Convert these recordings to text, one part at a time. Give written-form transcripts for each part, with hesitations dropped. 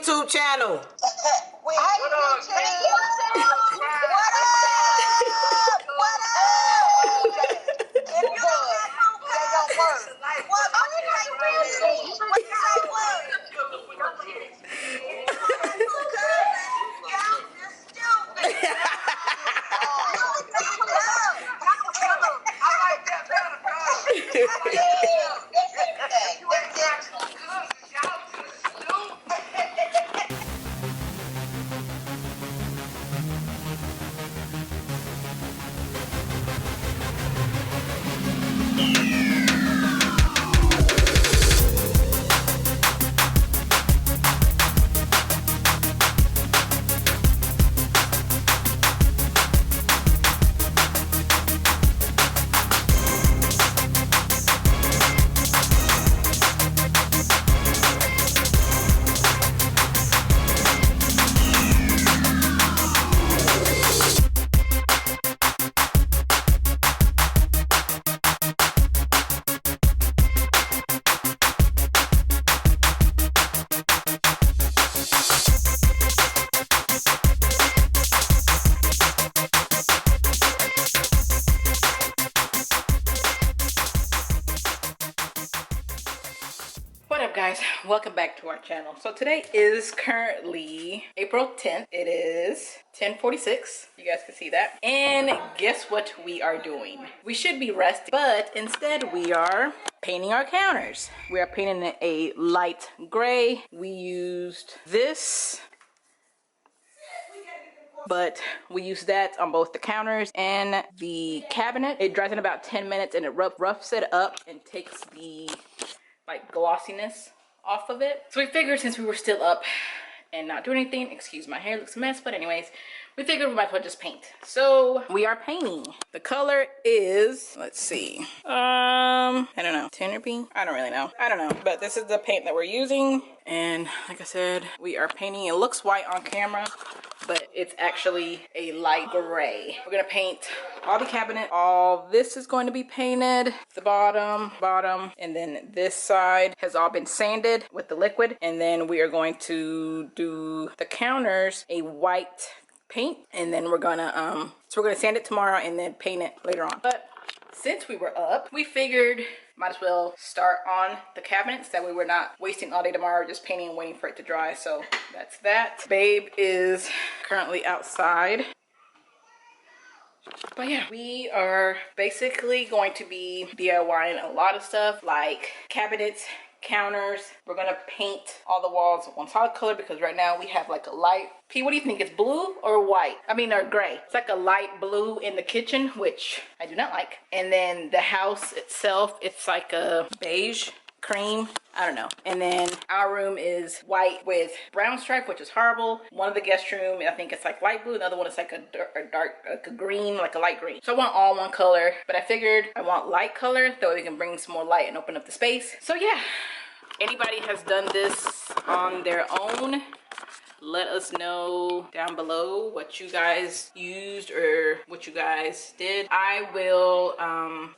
YouTube channel. What up? What up? What up? If you don't got no pay, don't work. What up, guys? Welcome back to our channel. So today is currently April 10th. It is 10:46. You guys can see that. And guess what we are doing? We should be resting, but instead we are painting our counters. We are painting it a light gray. We used this, but we use that on both the counters and the cabinet. It dries in about 10 minutes and it roughs it up and takes the like glossiness off of it. So we figured since we were still up and not doing anything, excuse my hair looks a mess, but anyways, we figured we might as well just paint. So we are painting. The color is, let's see, I don't know, Tenderby? I don't really know. I don't know, but this is the paint that we're using. And like I said, we are painting. It looks white on camera, but it's actually a light gray. We're gonna paint all the cabinet. All this is going to be painted. The bottom, and then this side has all been sanded with the liquid. And then we are going to do the counters a white paint, and then we're gonna sand it tomorrow and then paint it later on. But since we were up, we figured might as well start on the cabinets. That way we're not wasting all day tomorrow just painting and waiting for it to dry. So that's that. Babe is currently outside. But yeah, we are basically going to be DIYing a lot of stuff like cabinets, counters. We're gonna paint all the walls one solid color because right now we have like a light. P, what do you think? It's blue or white? I mean, or gray. It's like a light blue in the kitchen, which I do not like. And then the house itself, it's like a beige, cream, I don't know. And then our room is white with brown stripe, which is horrible. One of the guest room, I think it's like light blue. Another one is like a dark, like a green, like a light green. So I want all one color, but I figured I want light color, that way we can bring some more light and open up the space. So yeah, anybody has done this on their own, let us know down below what you guys used or what you guys did. I will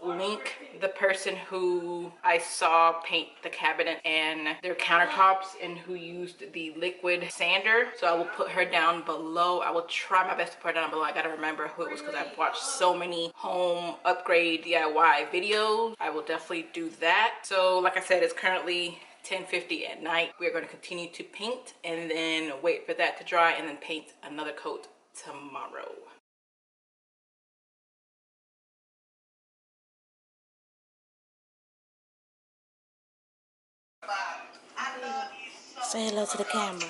link the person who I saw paint the cabinet and their countertops and who used the liquid sander. So I will put her down below. I will try my best to put her down below. I gotta remember who it was because I've watched so many home upgrade DIY videos. I will definitely do that. So like I said, it's currently 10:50 at night. We're going to continue to paint and then wait for that to dry and then paint another coat tomorrow. Say hello to the camera.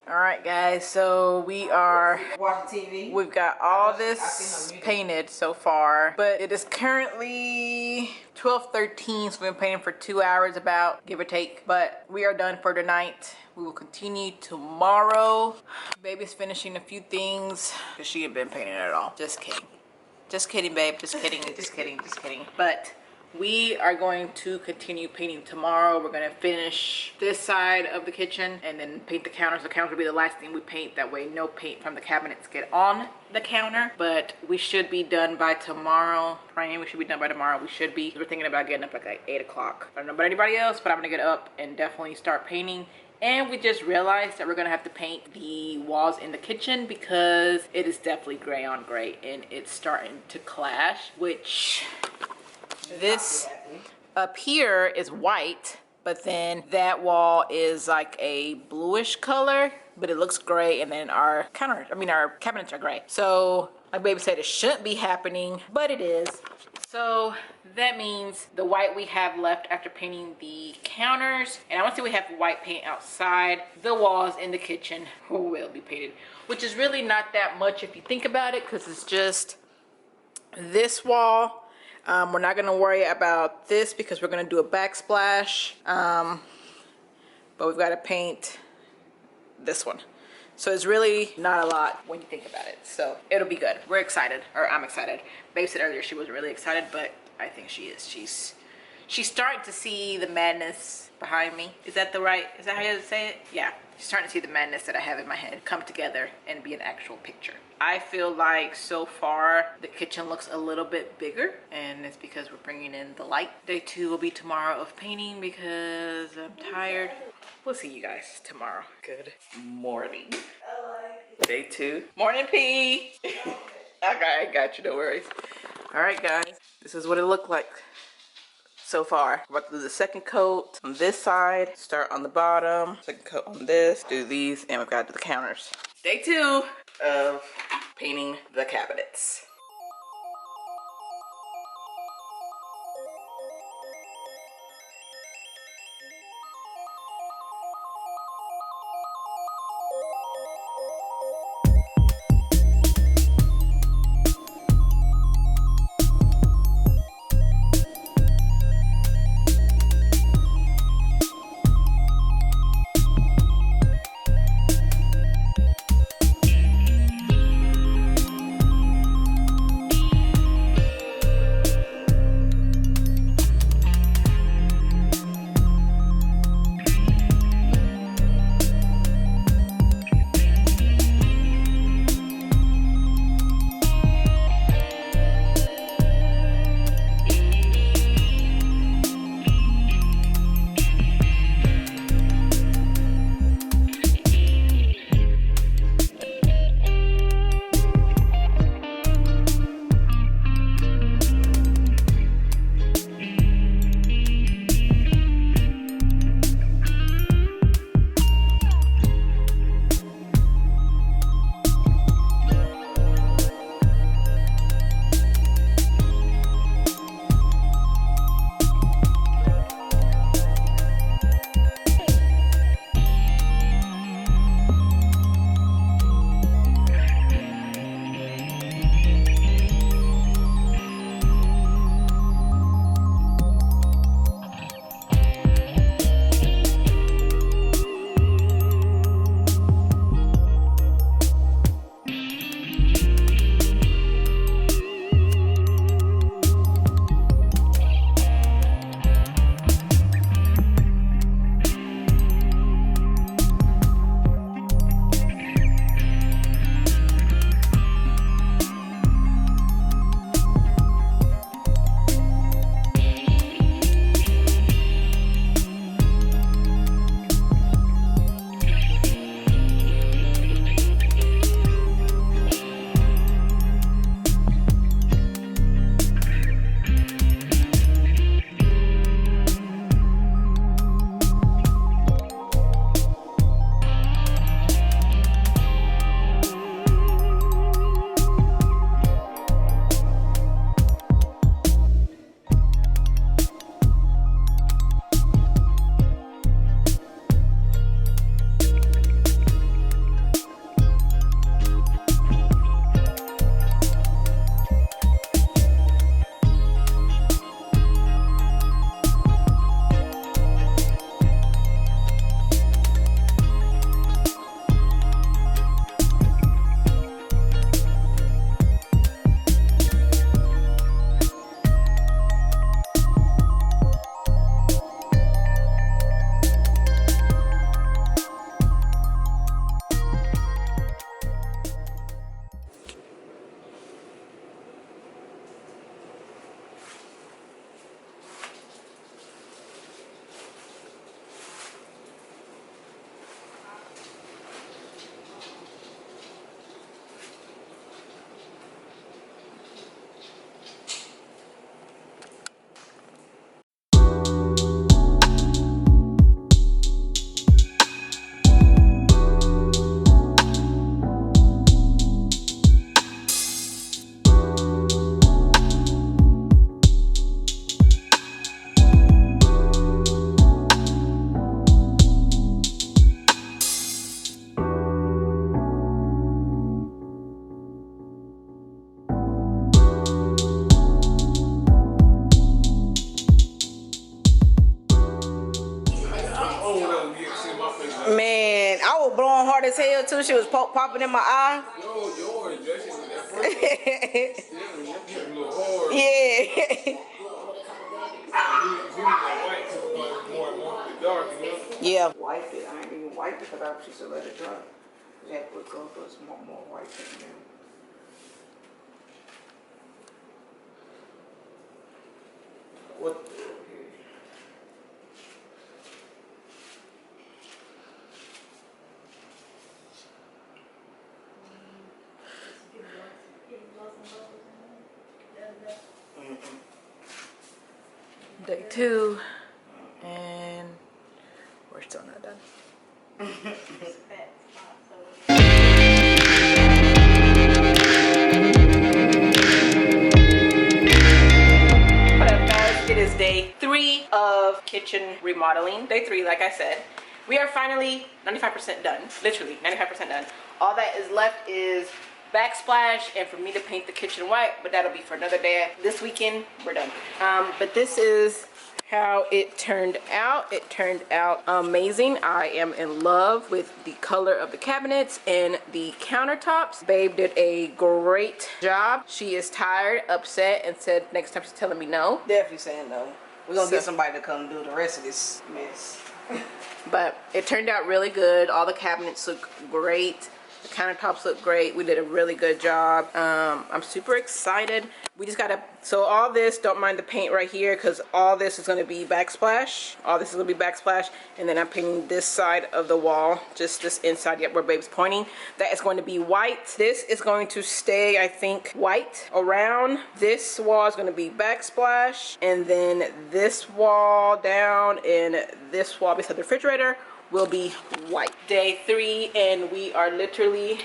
All right, guys, so we are Watching TV. we've got all this painted so far, but it is currently 12:13, so we've been painting for 2 hours about, give or take. But we are done for tonight. We will continue tomorrow. Baby's finishing a few things because she ain't been painting at all. Just kidding, babe. Just kidding. But We are going to continue painting tomorrow. We're going to finish this side of the kitchen and then paint the counters. The counters will be the last thing we paint. That way no paint from the cabinets get on the counter. But we should be done by tomorrow. Praying we should be done by tomorrow. We should be. We're thinking about getting up like 8 o'clock. I don't know about anybody else, but I'm going to get up and definitely start painting. And we just realized that we're gonna have to paint the walls in the kitchen because it is definitely gray on gray and it's starting to clash, which this up here is white, but then that wall is like a bluish color, but it looks gray, and then our cabinets are gray. So my baby said it shouldn't be happening, but it is. So that means the white we have left after painting the counters, and I want to say we have white paint outside, the walls in the kitchen will be painted, which is really not that much if you think about it, because it's just this wall. We're not going to worry about this because we're going to do a backsplash, but we've got to paint this one. So it's really not a lot when you think about it. So it'll be good. We're excited, or I'm excited. Babe said earlier she wasn't really excited, but I think she is. She's starting to see the madness behind me. Is that how you say it? Yeah. She's starting to see the madness that I have in my head come together and be an actual picture. I feel like so far the kitchen looks a little bit bigger, and it's because we're bringing in the light. Day 2 will be tomorrow of painting because I'm tired. We'll see you guys tomorrow. Good morning. Day 2. Morning, P. Okay, I got you. No worries. All right, guys. This is what it looked like so far. We're about to do the second coat on this side. Start on the bottom. Second coat on this. Do these, and we've got to do the counters. Day 2 of painting the cabinets. Man, I was blowing hard as hell too. She was popping in my eye. Yours, that shit was that first. Yeah, a little hard. Yeah. Yeah. Wipe it. I ain't even wipe it because I was just to let it dry. That would go for some more white in there. What? Day 2, and we're still not done. What up, guys? It is day 3 of kitchen remodeling. Day 3, like I said. We are finally 95% done. Literally 95% done. All that is left is backsplash and for me to paint the kitchen white, but that'll be for another day. This weekend, we're done. But this is how it turned out. It turned out amazing. I am in love with the color of the cabinets and the countertops. Babe did a great job. She is tired, upset, and said next time she's telling me no. Definitely saying no. We're gonna get somebody to come do the rest of this mess. But it turned out really good. All the cabinets look great. The countertops look great. We did a really good job. I'm super excited. We just gotta, so all this, don't mind the paint right here because all this is gonna be backsplash. All this is gonna be backsplash. And then I'm painting this side of the wall, just this inside where Babe's pointing. That is going to be white. This is going to stay, I think, white around. This wall is gonna be backsplash. And then this wall down and this wall beside the refrigerator will be white. Day 3 and we are literally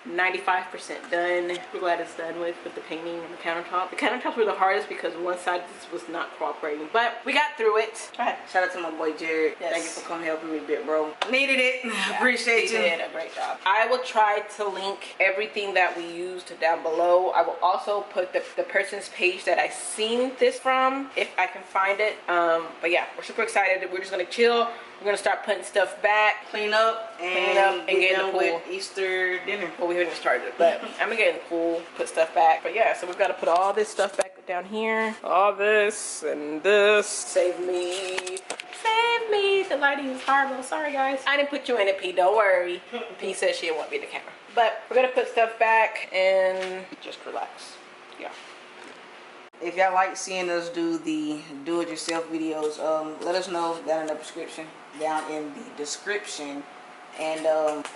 95% done. We're glad it's done with the painting and the countertop. The countertops were the hardest because one side was not cooperating, but we got through it. Go ahead. Shout out to my boy Jared. Yes. Thank you for coming helping me, bit bro. Needed it. Yeah, appreciate you. He did a great job. I will try to link everything that we used down below. I will also put the person's page that I seen this from if I can find it. But yeah, we're super excited. We're just gonna chill. We're gonna start putting stuff back, clean up, and get in the pool. With Easter dinner. Well, we haven't started, but I'm gonna get in the pool, put stuff back. But yeah, so we've got to put all this stuff back down here. All this and this. Save me. Save me. The lighting is horrible. Sorry, guys. I didn't put you in it, P. Don't worry. P said she didn't want me in the camera. But we're gonna put stuff back and just relax. Yeah. If y'all like seeing us do the do-it-yourself videos, let us know down in the description. And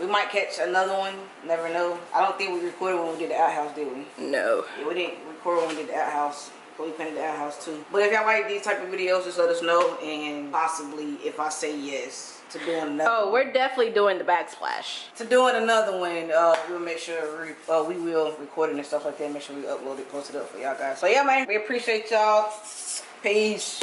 we might catch another one. Never know. I don't think we recorded when we did the outhouse, did we? No. Yeah, we didn't record when we did the outhouse. But we painted the outhouse too. But if y'all like these type of videos, just let us know. And possibly, if I say yes to doing another Oh, we're definitely doing the backsplash. To doing another one, we'll make sure we will record it and stuff like that. Make sure we upload it, post it up for y'all guys. So yeah, man, we appreciate y'all. Peace.